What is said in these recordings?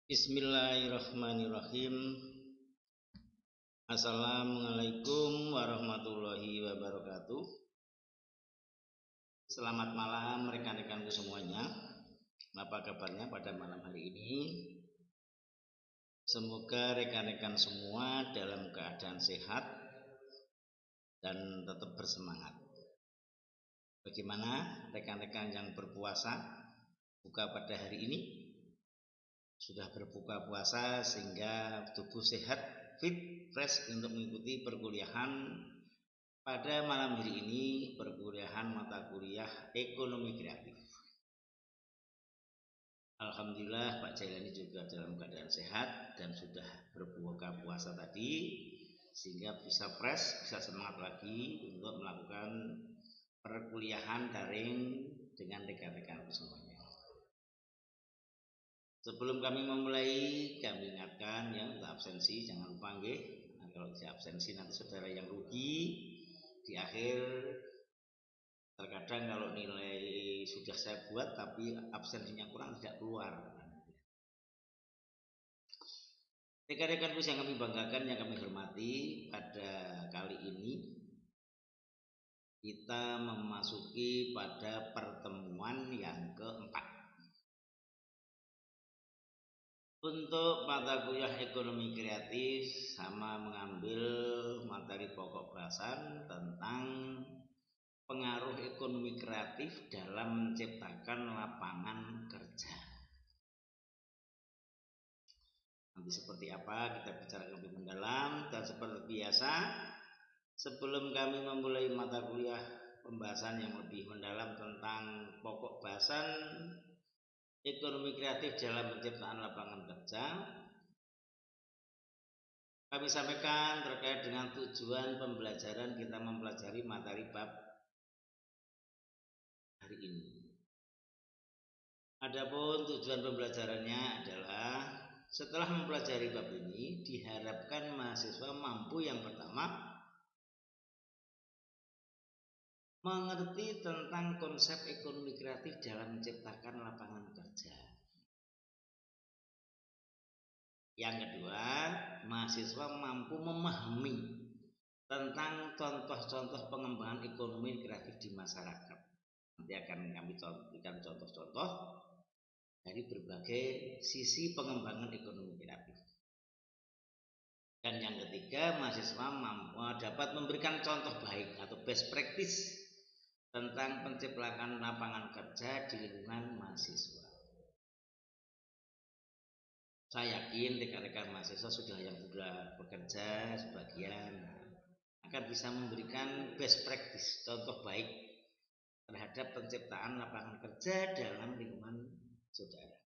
Bismillahirrahmanirrahim. Assalamualaikum warahmatullahi wabarakatuh. Selamat malam rekan-rekanku semuanya. Apa kabarnya pada malam hari ini? Semoga rekan-rekan semua dalam keadaan sehat dan tetap bersemangat. Bagaimana rekan-rekan yang berpuasa buka pada hari ini? Sudah berbuka puasa sehingga tubuh sehat, fit, fresh untuk mengikuti perkuliahan pada malam hari ini, perkuliahan mata kuliah ekonomi kreatif. Alhamdulillah Pak Jailani juga dalam keadaan sehat dan sudah berbuka puasa tadi sehingga bisa fresh, bisa semangat lagi untuk melakukan perkuliahan daring dengan rekan-rekan semuanya. Sebelum kami memulai, kami ingatkan ya untuk absensi jangan lupa nggih. Nah, kalau tidak absensi nanti saudara yang rugi di akhir. Terkadang kalau nilai sudah saya buat tapi absensinya kurang tidak keluar. Rekan-rekanku yang kami banggakan, yang kami hormati, pada kali ini kita memasuki pada pertemuan yang keempat. Untuk mata kuliah ekonomi kreatif sama mengambil materi pokok bahasan tentang pengaruh ekonomi kreatif dalam menciptakan lapangan kerja. Nanti seperti apa kita bicara lebih mendalam, dan seperti biasa sebelum kami memulai mata kuliah pembahasan yang lebih mendalam tentang pokok bahasan ekonomi kreatif dalam penciptaan lapangan kerja, kami sampaikan terkait dengan tujuan pembelajaran kita mempelajari materi bab hari ini. Adapun tujuan pembelajarannya adalah setelah mempelajari bab ini diharapkan mahasiswa mampu yang pertama mengerti tentang konsep ekonomi kreatif dalam menciptakan lapangan kerja. Yang kedua, mahasiswa mampu memahami tentang contoh-contoh pengembangan ekonomi kreatif di masyarakat. Nanti akan kami berikan contoh-contoh dari berbagai sisi pengembangan ekonomi kreatif. Dan yang ketiga, mahasiswa dapat memberikan contoh baik atau best practice tentang penciptakan lapangan kerja di lingkungan mahasiswa. Saya yakin rekan-rekan mahasiswa yang sudah bekerja sebagian akan bisa memberikan best practice, contoh baik terhadap penciptaan lapangan kerja dalam lingkungan saudara.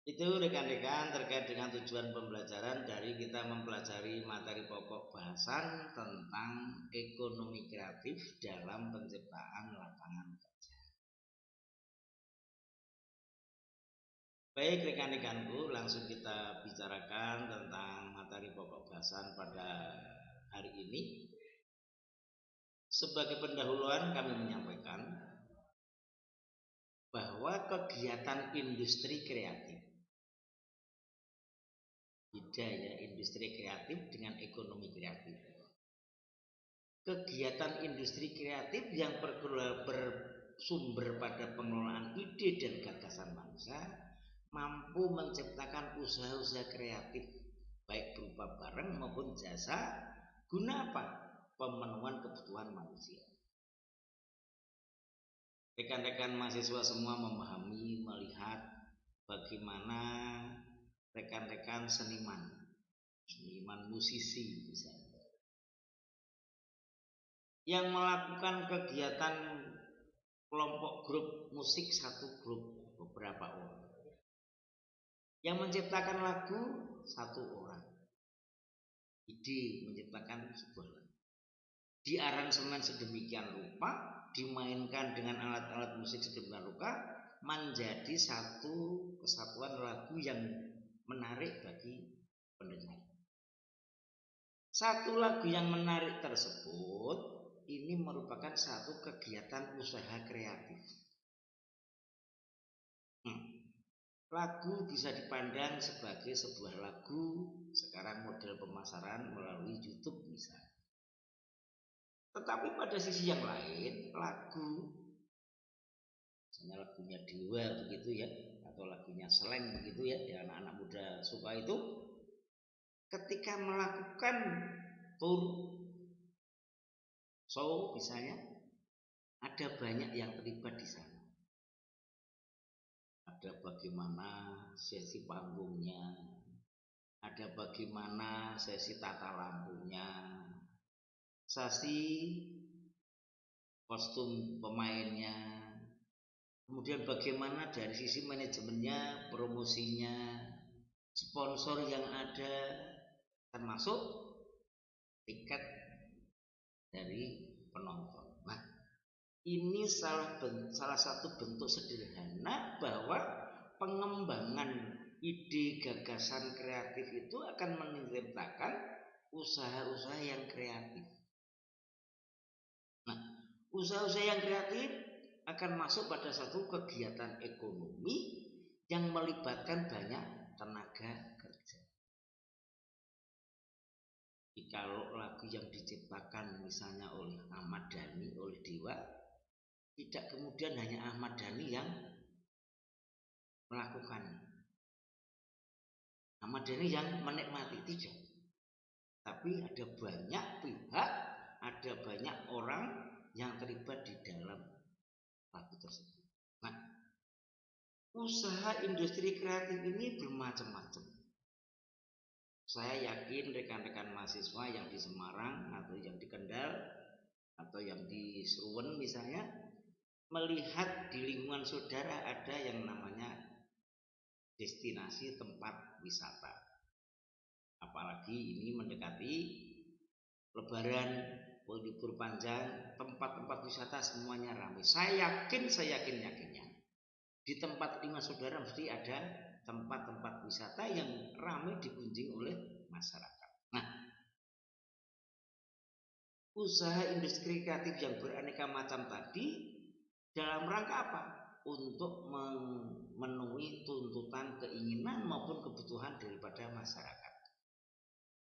Itu rekan-rekan terkait dengan tujuan pembelajaran dari kita mempelajari materi pokok bahasan tentang ekonomi kreatif dalam penciptaan lapangan kerja. Baik rekan-rekanku, langsung kita bicarakan tentang materi pokok bahasan pada hari ini. Sebagai pendahuluan kami menyampaikan bahwa kegiatan industri kreatif, beda ya industri kreatif dengan ekonomi kreatif. Kegiatan industri kreatif yang bersumber pada pengelolaan ide dan gagasan manusia mampu menciptakan usaha-usaha kreatif baik berupa barang maupun jasa guna apa? Pemenuhan kebutuhan manusia. Rekan-rekan mahasiswa semua memahami, melihat bagaimana rekan-rekan seniman musisi misalnya, yang melakukan kegiatan kelompok grup musik, satu grup beberapa orang, yang menciptakan lagu satu orang, ide menciptakan sebuah lagu, diaransemen sedemikian rupa, dimainkan dengan alat-alat musik sedemikian rupa, menjadi satu kesatuan lagu yang menarik bagi pendengar. Satu lagu yang menarik tersebut ini merupakan satu kegiatan usaha kreatif. lagu bisa dipandang sebagai sebuah lagu sekarang model pemasaran melalui YouTube misalnya. Tetapi pada sisi yang lain, lagu, misalnya lagunya Dewa begitu ya, atau lagunya Slank begitu ya, yang anak-anak muda suka itu, ketika melakukan tour show misalnya, ada banyak yang terlibat di sana. Ada bagaimana sesi panggungnya, ada bagaimana sesi tata lampunya, sesi kostum pemainnya, kemudian bagaimana dari sisi manajemennya, promosinya, sponsor yang ada, termasuk tiket dari penonton. Nah, ini salah satu bentuk sederhana bahwa pengembangan ide gagasan kreatif itu akan menciptakan usaha-usaha yang kreatif. Nah, usaha-usaha yang kreatif akan masuk pada satu kegiatan ekonomi yang melibatkan banyak tenaga kerja. Jadi kalau lagu yang diciptakan misalnya oleh Ahmad Dhani, oleh Dewa, tidak kemudian hanya Ahmad Dhani yang melakukan, Ahmad Dhani yang menikmati, tidak. Tapi ada banyak pihak, ada banyak orang yang terlibat di dalam lagu tersebut. Nah, usaha industri kreatif ini bermacam-macam. Saya yakin rekan-rekan mahasiswa yang di Semarang atau yang di Kendal atau yang di Seruen misalnya, melihat di lingkungan saudara ada yang namanya destinasi tempat wisata. Apalagi ini mendekati Lebaran, libur panjang, tempat-tempat wisata semuanya ramai. Saya yakinnya di tempat lima saudara mesti ada tempat-tempat wisata yang ramai dikunjungi oleh masyarakat. Nah, usaha industri kreatif yang beraneka macam tadi dalam rangka apa? Untuk memenuhi tuntutan, keinginan maupun kebutuhan daripada masyarakat.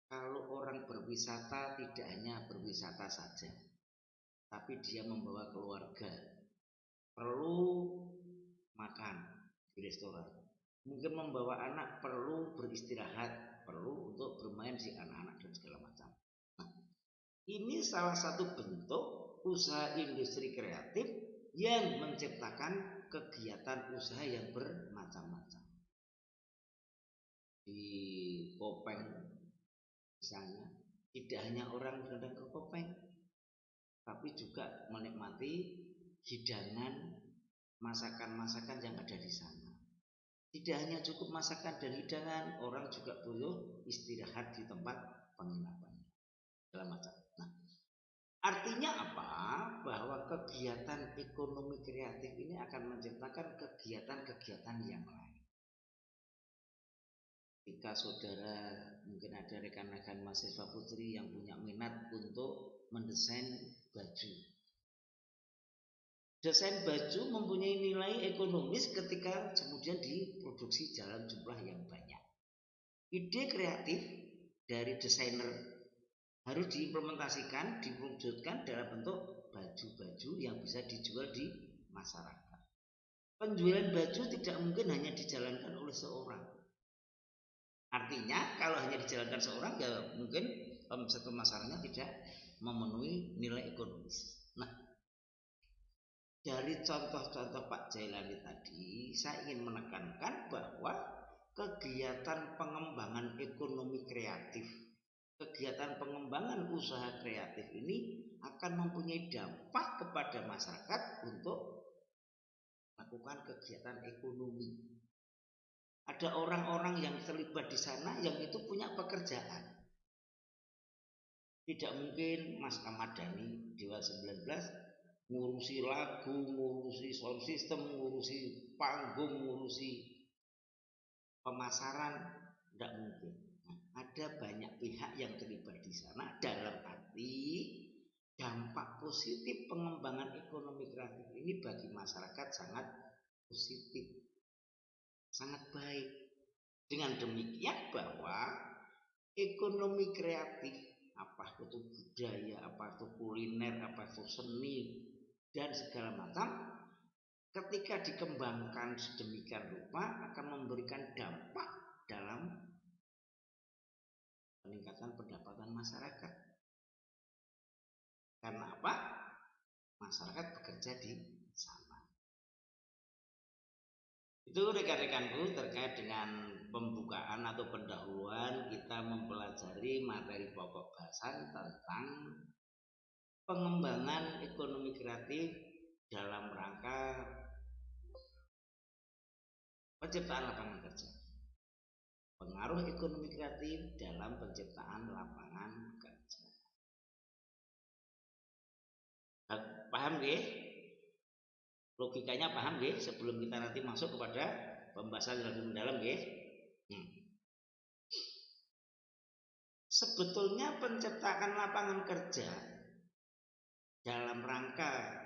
Kalau orang berwisata tidak hanya berwisata saja, tapi dia membawa keluarga, perlu makan di restoran, mungkin membawa anak perlu beristirahat, perlu untuk bermain si anak-anak dan segala macam. Nah, ini salah satu bentuk usaha industri kreatif yang menciptakan kegiatan usaha yang bermacam-macam. Di Kopeng misalnya, tidak hanya orang datang ke Kopeng, tapi juga menikmati hidangan masakan-masakan yang ada di sana. Tidak hanya cukup masakan dan hidangan, orang juga perlu istirahat di tempat penginapan segala macam. Nah, artinya apa? Bahwa kegiatan ekonomi kreatif ini akan menciptakan kegiatan-kegiatan yang lain. Jika saudara mungkin ada rekan-rekan mahasiswa putri yang punya minat untuk mendesain baju. Desain baju mempunyai nilai ekonomis ketika kemudian diproduksi dalam jumlah yang banyak. Ide kreatif dari desainer harus diimplementasikan, diwujudkan dalam bentuk baju-baju yang bisa dijual di masyarakat. Penjualan baju tidak mungkin hanya dijalankan oleh seorang. Artinya kalau hanya dijalankan seorang, ya mungkin omset pemasarannya tidak memenuhi nilai ekonomis. Nah, dari contoh-contoh Pak Jailani tadi, saya ingin menekankan bahwa kegiatan pengembangan ekonomi kreatif, kegiatan pengembangan usaha kreatif ini akan mempunyai dampak kepada masyarakat untuk melakukan kegiatan ekonomi. Ada orang-orang yang terlibat di sana yang itu punya pekerjaan. Tidak mungkin Mas Ahmad Dhani Dewa 19 ngurusi lagu, ngurusi sound system, ngurusi panggung, ngurusi pemasaran, tidak mungkin. Nah, ada banyak pihak yang terlibat di sana dalam arti dampak positif pengembangan ekonomi kreatif ini bagi masyarakat sangat positif. sangat baik. Dengan demikian bahwa ekonomi kreatif, apa itu budaya, apa itu kuliner, apa itu seni, dan segala macam, ketika dikembangkan sedemikian rupa akan memberikan dampak dalam peningkatan pendapatan masyarakat. Karena apa? Masyarakat bekerja di sana. Itu rekan-rekanku terkait dengan pembukaan atau pendahuluan kita mempelajari materi pokok bahasan tentang pengembangan ekonomi kreatif dalam rangka penciptaan lapangan kerja. Pengaruh ekonomi kreatif dalam penciptaan lapangan kerja. Paham nggih? Logikanya paham nggih sebelum kita nanti masuk kepada pembahasan yang lebih mendalam nggih? Sebetulnya penciptaan lapangan kerja dalam rangka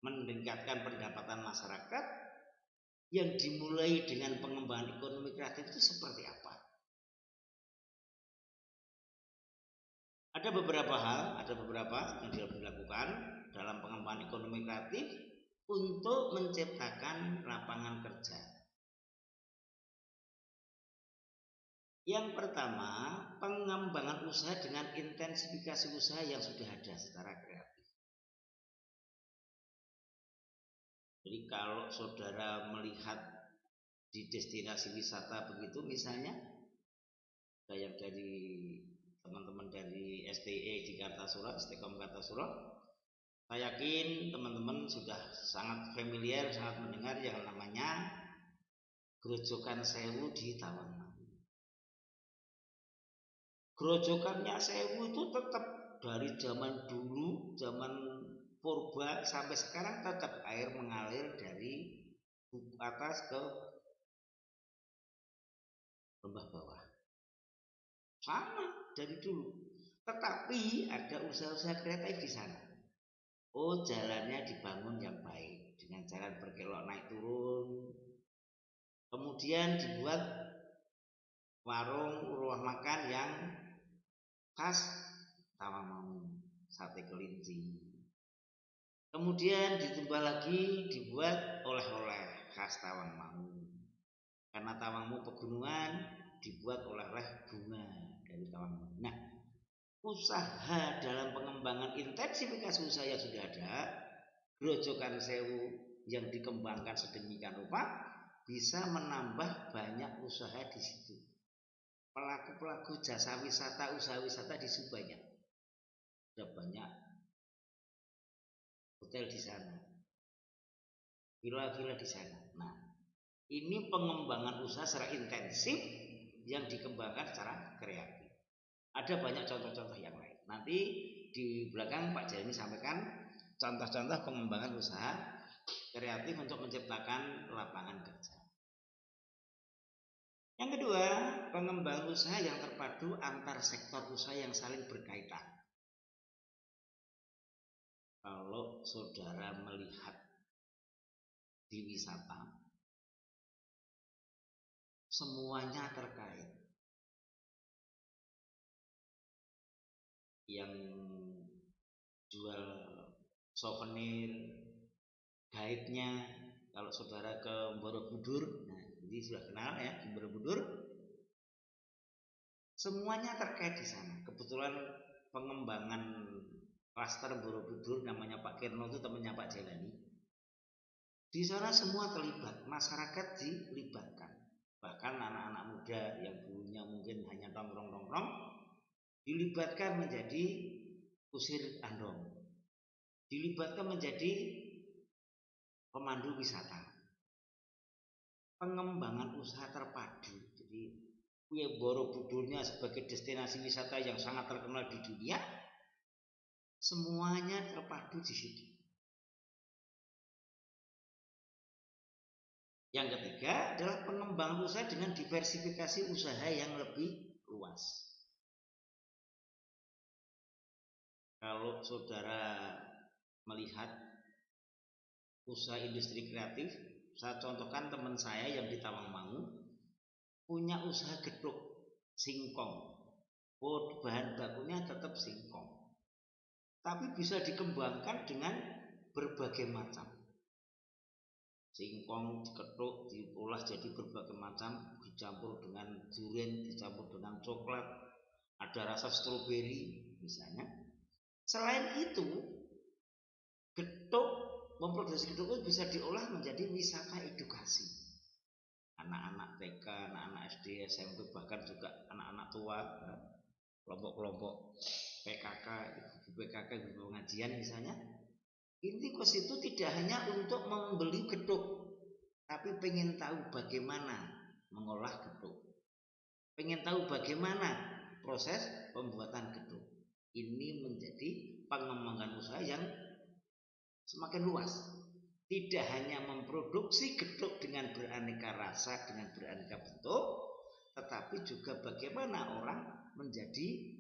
meningkatkan pendapatan masyarakat yang dimulai dengan pengembangan ekonomi kreatif itu seperti apa? Ada beberapa yang dilakukan dalam pengembangan ekonomi kreatif untuk menciptakan lapangan kerja. Yang pertama, pengembangan usaha dengan intensifikasi usaha yang sudah ada secara kreatif. Jadi kalau saudara melihat di destinasi wisata begitu misalnya, kayak dari teman-teman dari STE di Kartasura, STKOM Kartasura, saya yakin teman-teman sudah sangat familiar, sangat mendengar yang namanya Grojogan Sewu di Tawangmangu. Grojogannya Sewu itu tetap dari zaman dulu, zaman purba sampai sekarang tetap air mengalir dari atas ke lembah bawah. Sama dari dulu. Tetapi ada usaha-usaha kreatif di sana. Oh, jalannya dibangun yang baik dengan jalan berkelok naik turun. Kemudian dibuat warung rumah makan yang khas Tawangmangu, sate kelinci. Kemudian ditambah lagi dibuat oleh-oleh khas Tawangmangu. Karena Tawangmangu pegunungan, dibuat oleh-oleh bunga dari Tawangmangu. Nah, usaha dalam pengembangan intensifikasi usaha yang sudah ada, Grojogan Sewu yang dikembangkan sedemikian rupa bisa menambah banyak usaha di situ. Pelaku-pelaku jasa wisata, usaha wisata di situ banyak. Ada banyak hotel di sana, villa-villa di sana. Nah, ini pengembangan usaha secara intensif yang dikembangkan secara kreatif. Ada banyak contoh-contoh yang lain. Nanti di belakang Pak Jeremy sampaikan contoh-contoh pengembangan usaha kreatif untuk menciptakan lapangan kerja. Yang kedua, pengembangan usaha yang terpadu antar sektor usaha yang saling berkaitan. Kalau saudara melihat di wisata, semuanya terkait. Yang jual souvenir, guide-nya, kalau saudara ke Borobudur, nah ini sudah kenal ya, di Borobudur, semuanya terkait di sana. Kebetulan pengembangan klaster Borobudur namanya Pak Kirno itu temannya Pak Jelani. Di sana semua terlibat, masyarakat dilibatkan. Bahkan anak-anak muda yang dulunya mungkin hanya nongkrong-nongkrong dilibatkan menjadi kusir andong, dilibatkan menjadi pemandu wisata. Pengembangan usaha terpadu. Jadi Borobudurnya sebagai destinasi wisata yang sangat terkenal di dunia, semuanya terpadu di situ. Yang ketiga adalah pengembangan usaha dengan diversifikasi usaha yang lebih luas. Kalau saudara melihat usaha industri kreatif saya contohkan teman saya yang di Tawangmangu punya usaha gedhog singkong. Bahan bakunya tetap singkong, tapi bisa dikembangkan dengan berbagai macam. Singkong gedhog diolah jadi berbagai macam, dicampur dengan durian, dicampur dengan coklat, ada rasa stroberi misalnya. Selain itu, memproduksi gedhog itu bisa diolah menjadi wisata edukasi. Anak-anak TK, anak-anak SD, SMP, bahkan juga anak-anak tua, kelompok-kelompok PKK, ibu PKK, ibu pengajian misalnya. Ini ke situ tidak hanya untuk membeli gedhog, tapi pengen tahu bagaimana mengolah gedhog, pengen tahu bagaimana proses pembuatan gedhog. Ini menjadi pengembangan usaha yang semakin luas. Tidak hanya memproduksi gedhog dengan beraneka rasa, dengan beraneka bentuk, tetapi juga bagaimana orang menjadi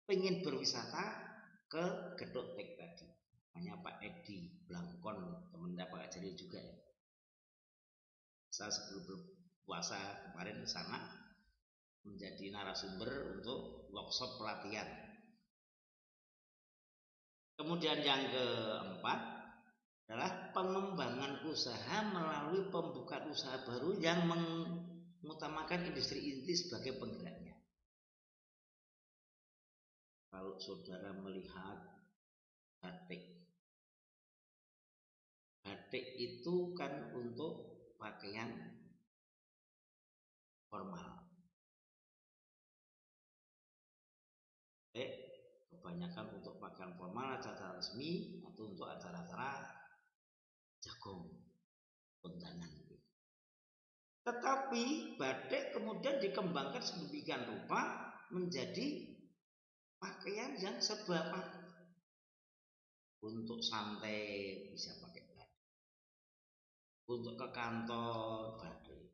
pengen berwisata ke gedhog tek tadi. Namanya Pak Edi Blangkon, teman Pak Ajari juga ya. Saya sebelum berpuasa kemarin ke sana menjadi narasumber untuk workshop pelatihan. Kemudian yang keempat adalah pengembangan usaha melalui pembukaan usaha baru yang mengutamakan industri inti sebagai penggeraknya. Kalau saudara melihat batik itu kan untuk pakaian formal. Kebanyakan untuk pakaian formal, acara resmi atau untuk acara-acara jagung, kondangan. Tetapi batik kemudian dikembangkan sedemikian rupa menjadi pakaian yang serba pakai. Untuk santai bisa pakai batik, untuk ke kantor batik,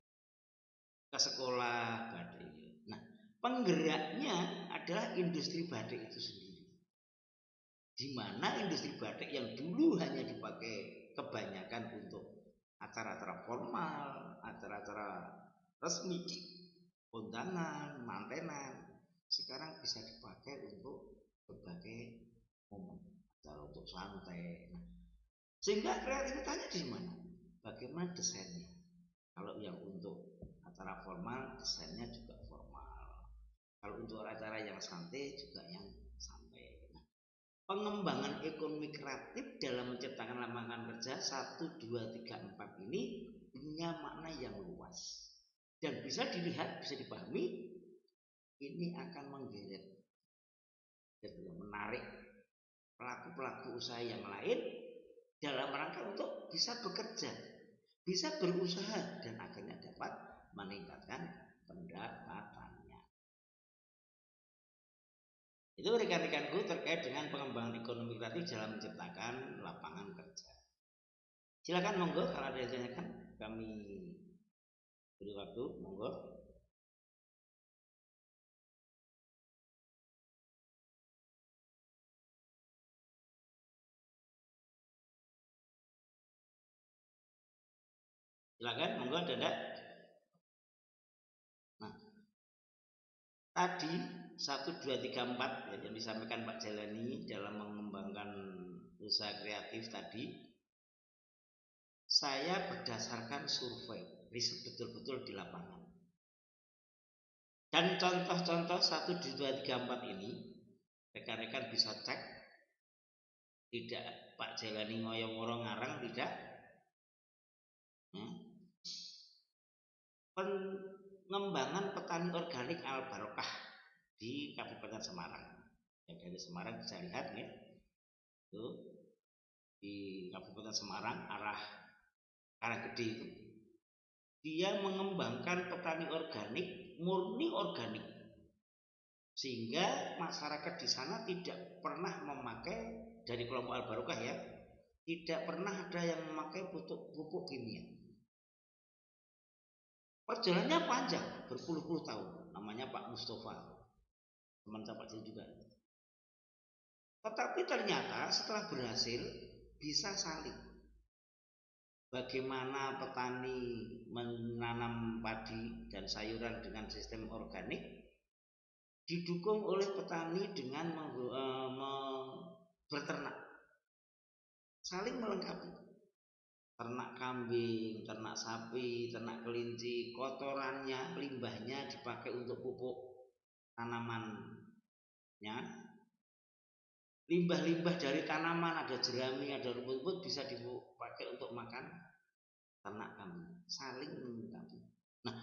ke sekolah batik. Nah, penggeraknya adalah industri batik itu sendiri. Di mana industri batik yang dulu hanya dipakai kebanyakan untuk acara-acara formal, acara-acara resmi, kondangan, mantenan, sekarang bisa dipakai untuk berbagai momen, acara untuk santai. Nah, sehingga kreativitasnya di mana? Bagaimana desainnya? Kalau yang untuk acara formal, desainnya juga formal. Kalau untuk acara yang santai juga yang santai. Pengembangan ekonomi kreatif dalam menciptakan lapangan kerja 1, 2, 3, 4 ini punya makna yang luas dan bisa dilihat, bisa dipahami. Ini akan menggeret, menarik pelaku-pelaku usaha yang lain dalam rangka untuk bisa bekerja, bisa berusaha, dan akhirnya dapat meningkatkan pendapatannya. Itu rekan-rekanku terkait dengan pengembangan ekonomi kreatif dalam menciptakan lapangan kerja. Silakan monggo kalau ada yang ditanyakan, kami beri waktu, monggo. Silakan monggo, ada. Nah, tadi 1, 2, 3, 4 yang disampaikan Pak Jalani dalam mengembangkan usaha kreatif tadi, saya berdasarkan survei, riset betul-betul di lapangan. Dan contoh-contoh 1, 2, 3, 4 ini rekan-rekan bisa cek. Tidak Pak Jalani ngoyo-ngoro ngarang, tidak. Pengembangan petani organik Al Barokah di Kabupaten Semarang. Ya, dari Semarang bisa lihat ya. Itu di Kabupaten Semarang arah Karanggede itu. Dia mengembangkan petani organik, murni organik. Sehingga masyarakat di sana tidak pernah memakai, dari kelompok Al Barokah ya, tidak pernah ada yang memakai pupuk kimia. Perjalanannya panjang, berpuluh-puluh tahun. Namanya Pak Mustafa, teman saya Pak Jil juga. Tetapi ternyata setelah berhasil bisa saling. bagaimana petani menanam padi dan sayuran dengan sistem organik, didukung oleh petani dengan berternak, saling melengkapi. Ternak kambing, ternak sapi, ternak kelinci, kotorannya, limbahnya dipakai untuk pupuk tanamannya. Limbah-limbah dari tanaman, ada jerami, ada rumput-rumput, bisa dipakai untuk makan ternak kambing, saling melengkapi. Nah,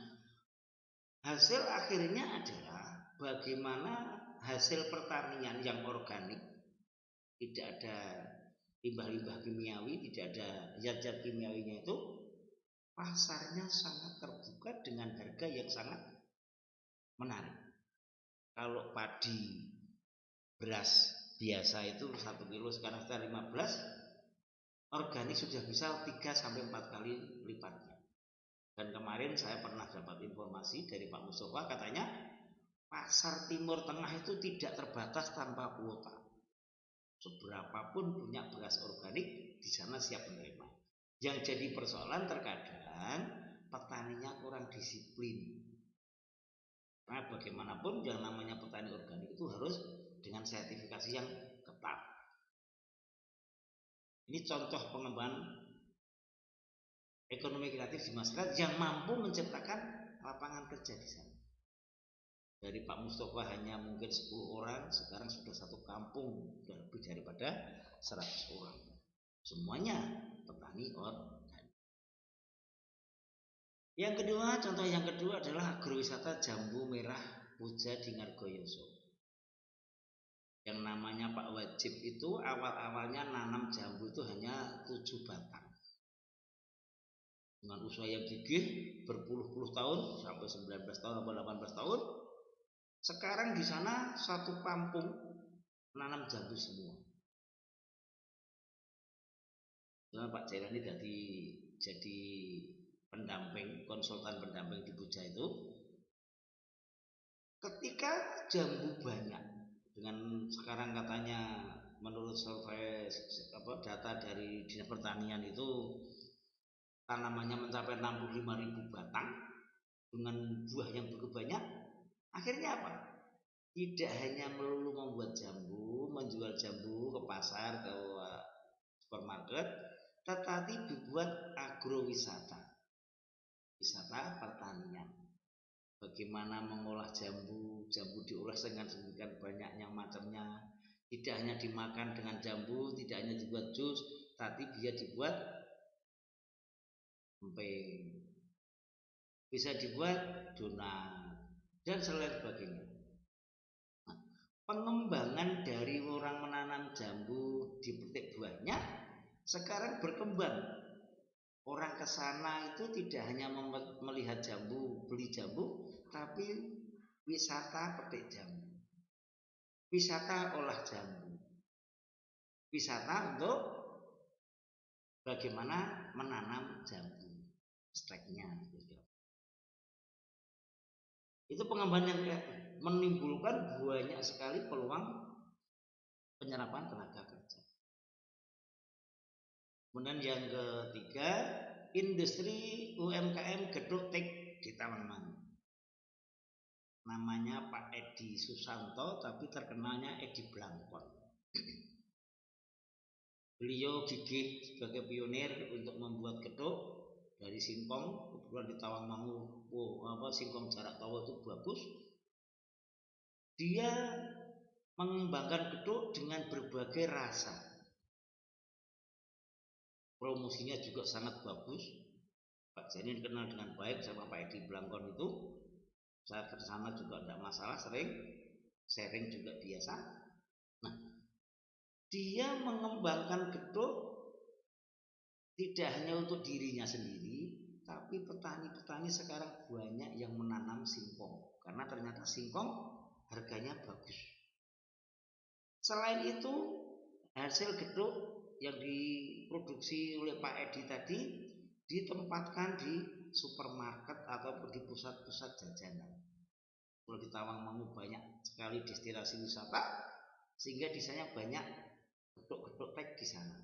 hasil akhirnya adalah bagaimana hasil pertanian yang organik, tidak ada limbah-limbah kimiawi, tidak ada zat-zat kimiawinya, itu pasarnya sangat terbuka dengan harga yang sangat menarik. Kalau padi beras biasa itu 1 kilo sekarang sudah 15, organik sudah bisa 3-4 kali lipatnya. Dan kemarin saya pernah dapat informasi dari Pak Mustafa, katanya pasar Timur Tengah itu tidak terbatas tanpa kuota. Seberapapun punya beras organik, di sana siap menerima. Yang jadi persoalan terkadang petaninya kurang disiplin. Nah, bagaimanapun yang namanya petani organik itu harus dengan sertifikasi yang ketat. Ini contoh pengembangan ekonomi kreatif di masyarakat yang mampu menciptakan lapangan kerja di sana. Dari Pak Mustafa hanya mungkin 10 orang, sekarang sudah satu kampung, sudah lebih daripada 100 orang. Semuanya petani organik. Yang kedua, contoh yang kedua adalah agrowisata jambu merah puja di Ngargoyoso. Yang namanya Pak Wajib itu awal-awalnya nanam jambu itu hanya 7 batang. Dengan usaha yang gigih berpuluh-puluh tahun, sampai 19 tahun atau 18 tahun, sekarang di sana satu kampung menanam jambu semua. Dengan Pak Jailani jadi pendamping, konsultan pendamping di Puja itu. Ketika jambu banyak, dengan sekarang katanya menurut survei data dari Dinas Pertanian itu tanamannya mencapai 65.000 batang dengan buah yang begitu banyak. Akhirnya apa? Tidak hanya melulu membuat jambu, menjual jambu ke pasar, ke supermarket, tetapi dibuat agrowisata, wisata pertanian. Bagaimana mengolah jambu, jambu diolah dengan sedemikian banyaknya macamnya. Tidak hanya dimakan dengan jambu, tidak hanya dibuat jus, tapi dia dibuat emping, bisa dibuat donat dan selain sebagainya. Nah, pengembangan dari orang menanam jambu dipetik buahnya sekarang berkembang. Orang ke sana itu tidak hanya melihat jambu, beli jambu, tapi wisata petik jambu, wisata olah jambu, wisata untuk bagaimana menanam jambu, steknya. Itu pengembangan yang menimbulkan banyak sekali peluang penyerapan tenaga kerja. Kemudian yang ketiga, industri UMKM gedung tek di Taman. Namanya Pak Edi Susanto, tapi terkenalnya Edi Blangkon. Beliau gigih sebagai pionir untuk membuat gedung dari singkong. Kebetulan di Tawangmangu, singkong jarak tawa itu bagus. Dia mengembangkan gedung dengan berbagai rasa. Promosinya juga sangat bagus. Pak Janin kenal dengan baik sama Pak Edi Blangkon itu. Saya ke sana juga tidak masalah, sering sharing juga biasa. Nah, dia mengembangkan gedung tidak hanya untuk dirinya sendiri, tapi petani-petani sekarang banyak yang menanam singkong karena ternyata singkong harganya bagus. Selain itu, hasil gedung yang diproduksi oleh Pak Edi tadi ditempatkan di supermarket ataupun di pusat-pusat jajanan. Kalau di Tawangmangu banyak sekali destinasi wisata, sehingga di sana banyak gedung-gedung tek di sana.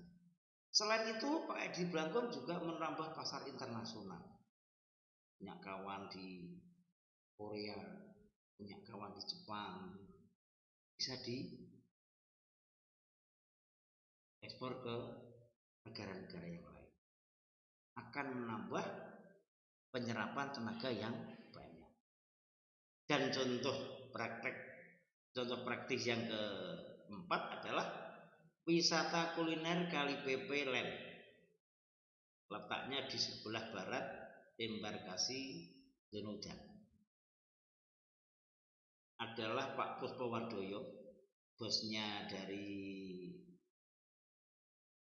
Selain itu, Pak Edi Blangkon juga menambah pasar internasional. Punya kawan di Korea, punya kawan di Jepang, bisa diekspor ke negara-negara yang lain. Akan menambah penyerapan tenaga yang banyak. Dan contoh praktis yang keempat adalah wisata kuliner Kali Pepe Land. Letaknya di sebelah barat embarkasi Denoja. Adalah Pak Puspowardoyo, bosnya dari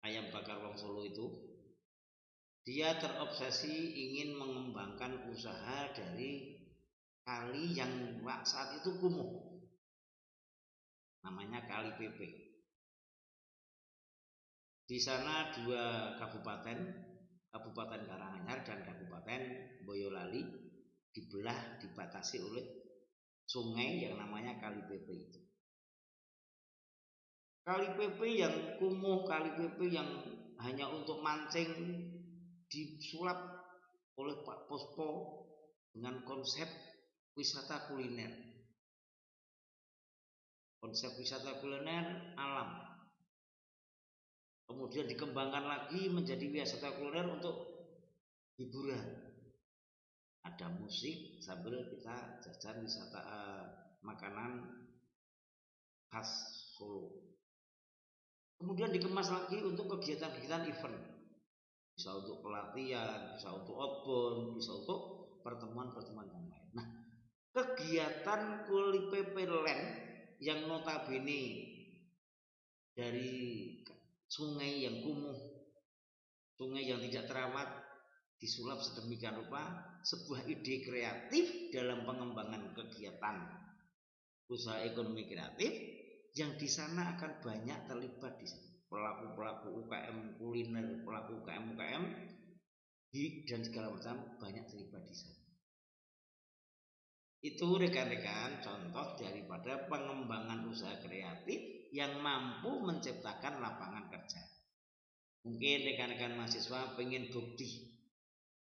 ayam bakar Wong Solo itu. Dia terobsesi ingin mengembangkan usaha dari kali yang saat itu kumuh, namanya Kali Pepe. Di sana dua kabupaten, Kabupaten Karanganyar dan Kabupaten Boyolali, dibatasi oleh sungai yang namanya Kali Pepe itu. Kali Pepe yang kumuh, Kali Pepe yang hanya untuk mancing, disulap oleh Pak Puspo dengan konsep wisata kuliner. Konsep wisata kuliner alam. Kemudian dikembangkan lagi menjadi wisata kuliner untuk hiburan. Ada musik sambil kita jajan wisata makanan khas Solo. Kemudian dikemas lagi untuk kegiatan-kegiatan event. Bisa untuk pelatihan, bisa untuk outbound, bisa untuk pertemuan-pertemuan yang lain. Nah, kegiatan Kuli Pepe Land yang notabene dari sungai yang kumuh, sungai yang tidak terawat, disulap sedemikian rupa, sebuah ide kreatif dalam pengembangan kegiatan usaha ekonomi kreatif yang di sana akan banyak terlibat di sana. Pelaku-pelaku UKM kuliner, pelaku UKM dan segala macam banyak terlibat di sana. Itu rekan-rekan contoh daripada pengembangan usaha kreatif yang mampu menciptakan lapangan kerja. Mungkin rekan-rekan mahasiswa pengen bukti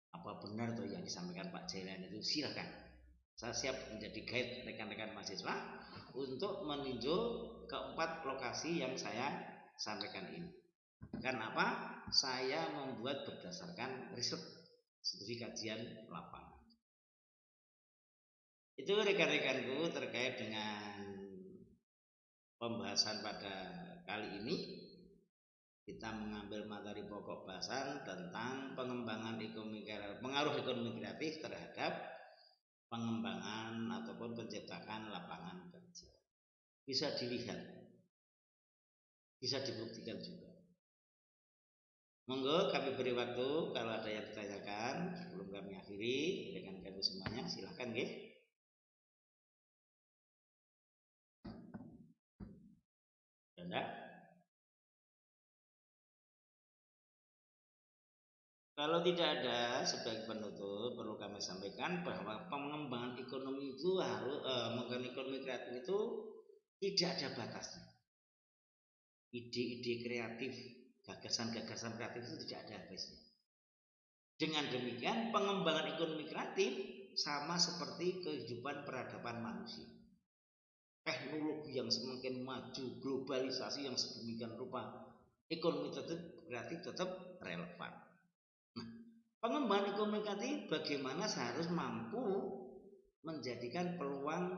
apa benar tuh yang disampaikan Pak Jailan itu, silakan. Saya siap menjadi guide rekan-rekan mahasiswa untuk meninjau keempat lokasi yang saya sampaikan ini. Karena apa? Saya membuat berdasarkan riset studi kajian lapangan. Itu rekan-rekanku terkait dengan pembahasan pada kali ini. Kita mengambil materi pokok bahasan tentang pengembangan pengaruh ekonomi kreatif terhadap pengembangan ataupun penciptaan lapangan kerja. Bisa dilihat, bisa dibuktikan juga. Monggo kami beri waktu kalau ada yang ditanyakan sebelum kami akhiri. Rekan-rekan semuanya silahkan nggih. Anda? Kalau tidak ada, sebagai penutup perlu kami sampaikan bahwa pengembangan ekonomi itu pengembangan ekonomi kreatif itu tidak ada batasnya. Ide-ide kreatif, gagasan-gagasan kreatif itu tidak ada habisnya. Dengan demikian, pengembangan ekonomi kreatif sama seperti kehidupan peradaban manusia. Teknologi yang semakin maju, globalisasi yang sedemikian rupa, ekonomi kreatif tetap relevan. Pengembangan ekonomi kreatif bagaimana seharus mampu menjadikan peluang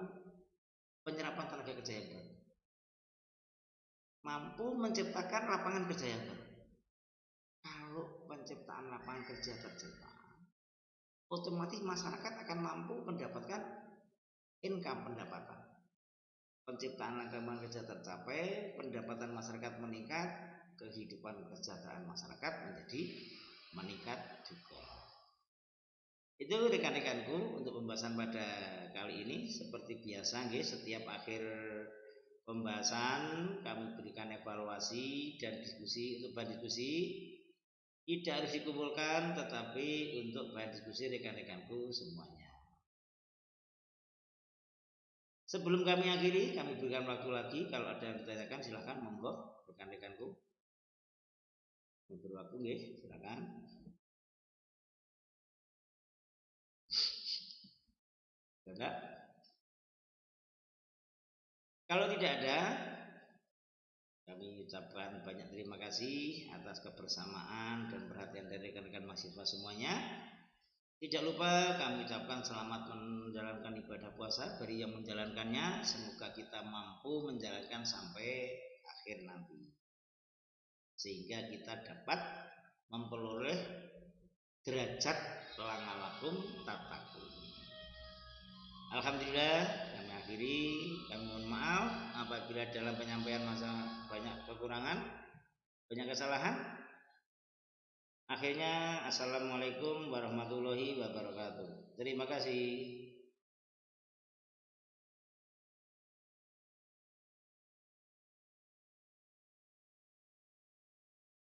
penyerapan tenaga kerja yang baru, mampu menciptakan lapangan kerja yang baru. Kalau penciptaan lapangan kerja tercipta, otomatis masyarakat akan mampu mendapatkan pendapatan. Penciptaan lapangan kerja tercapai, pendapatan masyarakat meningkat, kehidupan kesejahteraan masyarakat menjadi meningkat juga. Itu rekan-rekanku untuk pembahasan pada kali ini. Seperti biasa setiap akhir pembahasan kami berikan evaluasi dan diskusi. Untuk bahan diskusi tidak harus dikumpulkan, tetapi untuk bahan diskusi rekan-rekanku semuanya. Sebelum kami akhiri, kami berikan waktu lagi. Kalau ada yang ditanyakan silahkan monggo rekan-rekanku. Berwaktu nggih, silakan. Ada? Kalau tidak ada, kami ucapkan banyak terima kasih atas kebersamaan dan perhatian dari rekan-rekan mahasiswa semuanya. Tidak lupa kami ucapkan selamat menjalankan ibadah puasa bagi yang menjalankannya. Semoga kita mampu menjalankan sampai akhir nanti, sehingga kita dapat memperoleh derajat langalakum tatakun. Alhamdulillah, kami akhiri. Kami mohon maaf apabila dalam penyampaian masa banyak kekurangan, banyak kesalahan. Akhirnya, assalamualaikum warahmatullahi wabarakatuh. Terima kasih.